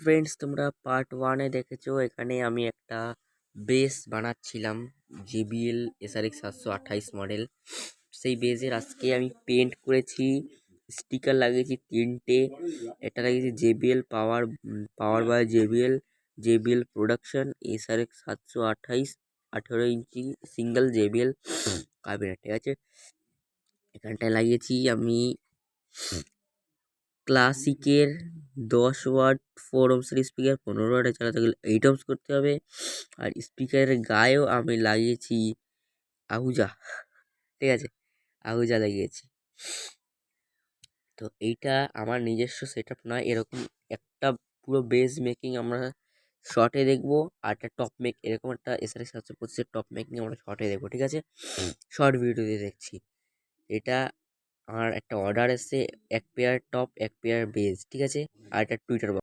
Friends, তোমরা part ওয়ানে দেখেছো। এখানে আমি একটা বেস বানাচ্ছিলাম, JBL SRX 728 মডেল। সেই বেসের আজকে আমি পেন্ট করেছি, স্টিকার লাগিয়েছি 3টে। এটা লাগিয়েছি JBL power by JBL production SRX 728 18 inch single JBL cabinet, ঠিক আছে। এখানটায় লাগিয়েছি আমি ক্লাসিকের 10 ওয়াট 4 ohms স্পিকার। 15 ওয়াটে চালাতে গেলে 8 ohms করতে হবে। আর স্পিকারের গায়েও আমি লাগিয়েছি আহুজা, ঠিক আছে, আহুজা লাগিয়েছি। তো এইটা আমার নিজস্ব সেট আপ নয়, এরকম একটা পুরো বেস মেকিং আমরা শর্টে দেখবো, আর একটা টপ মেক, এরকম একটা SRX 725 টপ মেকিং আমরা শর্টে দেখবো, ঠিক আছে। শর্ট ভিডিওতে দেখছি। এটা আমার একটা অর্ডার এসছে, এক পেয়ার টপ এক পেয়ার বেস, ঠিক আছে, আর একটা টুইটার